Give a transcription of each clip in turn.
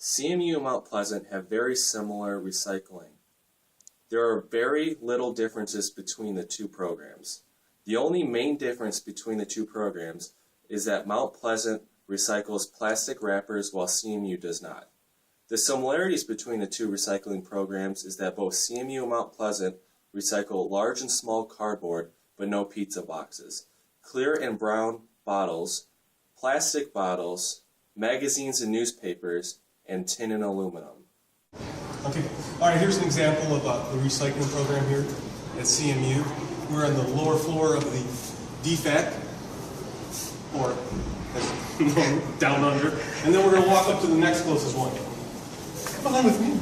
CMU and Mount Pleasant have very similar recycling. There are very little differences between the two programs. The only main difference between the two programs is that Mount Pleasant recycles plastic wrappers while CMU does not. The similarities between the two recycling programs is that both CMU and Mount Pleasant recycle large and small cardboard but no pizza boxes, clear and brown bottles, plastic bottles, magazines and newspapers, and tin and aluminum. Okay, all right, here's an example of the recycling program here at CMU. We're on the lower floor of the DFAC, or down under, and then we're going to walk up to the next closest one. Come on with me.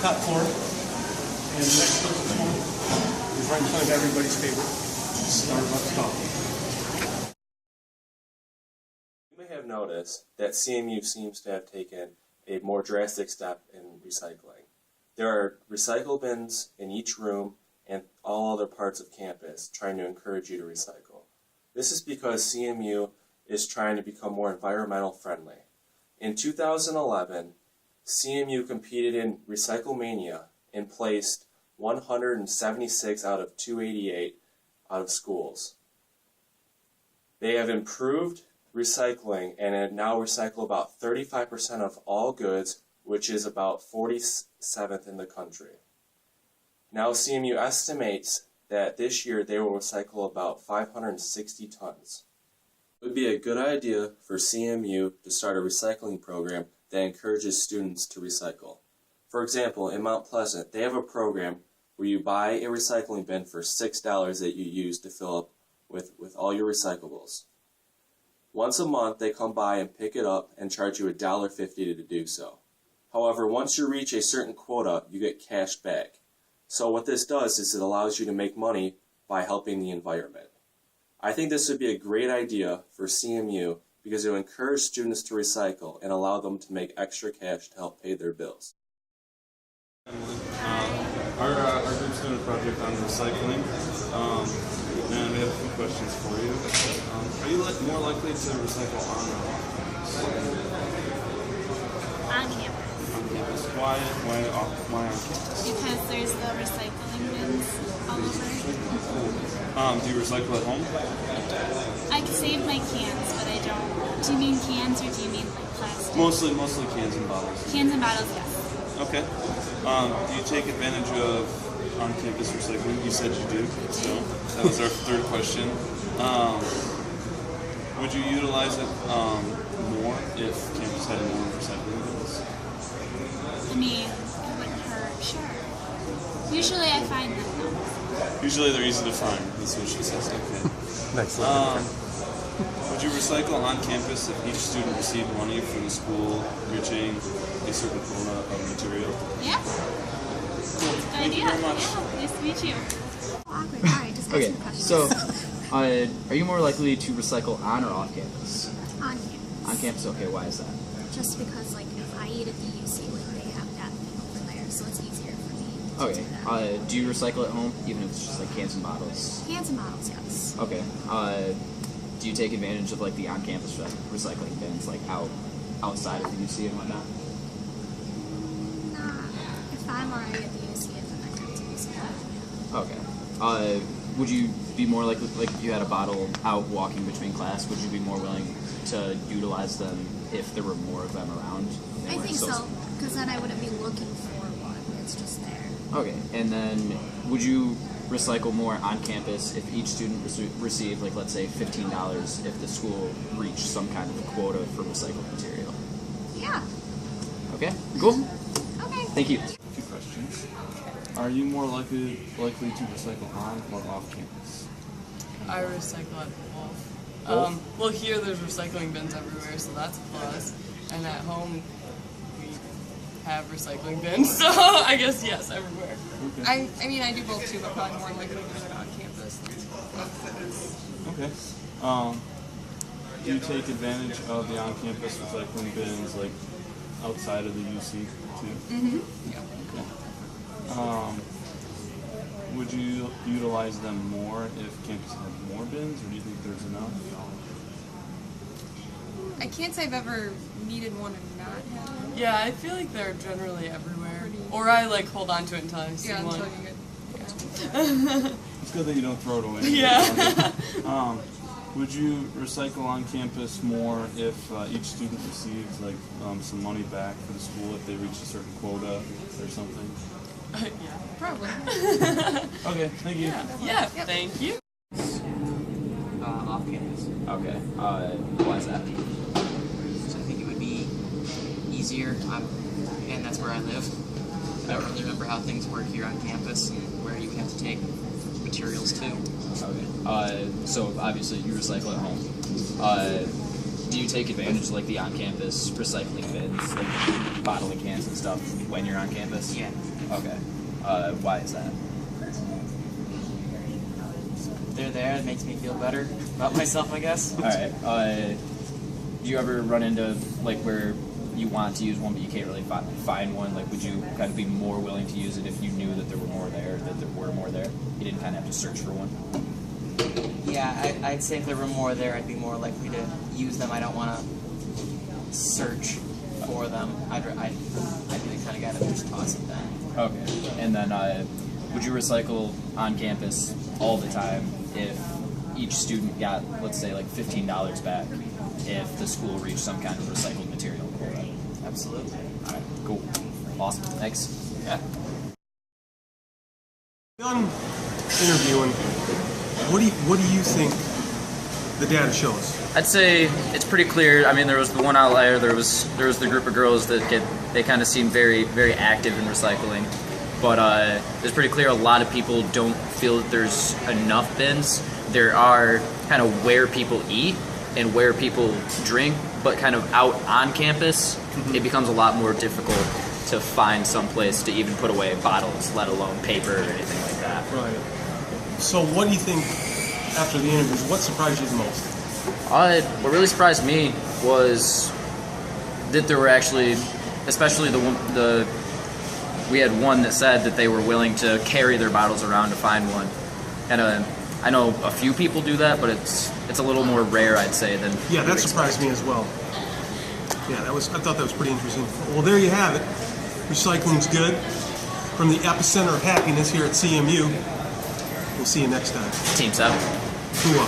Top floor, and the next closest one is right in front of everybody's favorite Starbucks coffee. You may have noticed that CMU seems to have taken a more drastic step in recycling. There are recycle bins in each room and all other parts of campus trying to encourage you to recycle. This is because CMU is trying to become more environmental friendly. In 2011, CMU competed in Recyclemania and placed 176 out of 288 out of schools. They have improved recycling and now recycle about 35% of all goods, which is about 47th in the country. Now CMU estimates that this year they will recycle about 560 tons. It would be a good idea for CMU to start a recycling program that encourages students to recycle. For example, in Mount Pleasant, they have a program where you buy a recycling bin for $6 that you use to fill up with all your recyclables. Once a month, they come by and pick it up and charge you $1.50 to do so. However, once you reach a certain quota, you get cash back. So what this does is it allows you to make money by helping the environment. I think this would be a great idea for CMU because it will encourage students to recycle and allow them to make extra cash to help pay their bills. Our group's doing a project on recycling, and we have a few questions for you. Are you more likely to recycle on or off campus? On campus. On campus. Why on campus? Because there's the recycling bins all over. Do you recycle at home? I can save my cans, but I don't. Do you mean cans or do you mean like plastic? Mostly cans and bottles. Cans and bottles, yes. Okay. Do you take advantage of on-campus recycling? You said you do. So that was our third question. Would you utilize it more if campus had more recycling bins? I mean, it wouldn't hurt, sure. Usually I find them though. Usually they're easy to find. That's what she says. Okay. Next Would you recycle on campus if each student received money from the school reaching a certain quota of material? Yeah. Cool. Thank you very much. Yeah, nice to meet you. Awkward. All right, just ask Okay, some questions. so are you more likely to recycle on or off campus? On campus. On campus, okay, why is that? Just because, like, if I eat at the UC, like, they have that thing over there, so it's easier for me to Okay, do that. do you recycle at home, even if it's just like cans and bottles? Cans and bottles, yes. Okay, do you take advantage of like the on-campus recycling bins, like outside of the UC and whatnot? Nah, if I'm already at the UC, then I have to use it. Okay, would you be more likely, like if you had a bottle out walking between class, would you be more willing to utilize them if there were more of them around? I think so, because then I wouldn't be looking for one. It's just there. Okay, and then would you recycle more on campus if each student received, like, let's say $15 if the school reached some kind of quota for recycled material? Yeah. Okay, cool. Okay. Thank you. Two questions. Are you more likely to recycle on or off campus? I recycle at both. Both? Well, here there's recycling bins everywhere, so that's a plus. And at home, we have recycling bins, so I guess yes, everywhere. Okay. I mean, I do both too, but probably more likely to do it on campus. Okay. Do you take advantage of the on-campus recycling bins, like outside of the UC too? Would you utilize them more if campus had more bins, or do you think there's enough? I can't say I've ever needed one and not had one. Yeah, I feel like they're generally everywhere. Or I like hold on to it until I see Yeah, one. until you get. It's good that you don't throw it away. Yeah. Would you recycle on campus more if each student receives like some money back for the school if they reach a certain quota or something? Yeah. Probably. Okay, thank you. Yeah, thank you. Off campus. Okay. Why is that? So I think it would be easier, and that's where I live. I don't really remember how things work here on campus and where you have to take materials to. Okay. So obviously you recycle at home. Do you take advantage of like the on-campus recycling bins, like bottling cans and stuff, when you're on campus? Yeah. Okay. Why is that? They're there, it makes me feel better about myself, I guess. All right. Do you ever run into like where you want to use one but you can't really find one? Like, would you kind of be more willing to use it if you knew that there were more there, that there were more there? You didn't kind of have to search for one. Yeah, I'd say if there were more there, I'd be more likely to use them. I don't want to search for them. I'd really kind of got to just toss it then. Okay. And then, would you recycle on campus all the time if each student got, let's say, like $15 back if the school reached some kind of recycled material quota? Absolutely. All right. Cool. Awesome. Thanks. Yeah. Done interviewing. What do you think the data shows? I'd say it's pretty clear. I mean, there was the one outlier. There was the group of girls that they kind of seemed very, very active in recycling. But it's pretty clear a lot of people don't feel that there's enough bins. There are kind of where people eat and where people drink, but kind of out on campus, it becomes a lot more difficult to find some place to even put away bottles, let alone paper or anything like that. Right. So what do you think, after the interviews, what surprised you the most? What really surprised me was that there were actually, especially we had one that said that they were willing to carry their bottles around to find one. And I know a few people do that, but it's a little more rare, I'd say, than Yeah, that surprised me as well. Yeah, I thought that was pretty interesting. Well, there you have it. Recycling's good. From the epicenter of happiness here at CMU. We'll see you next time. Team 7. Cool.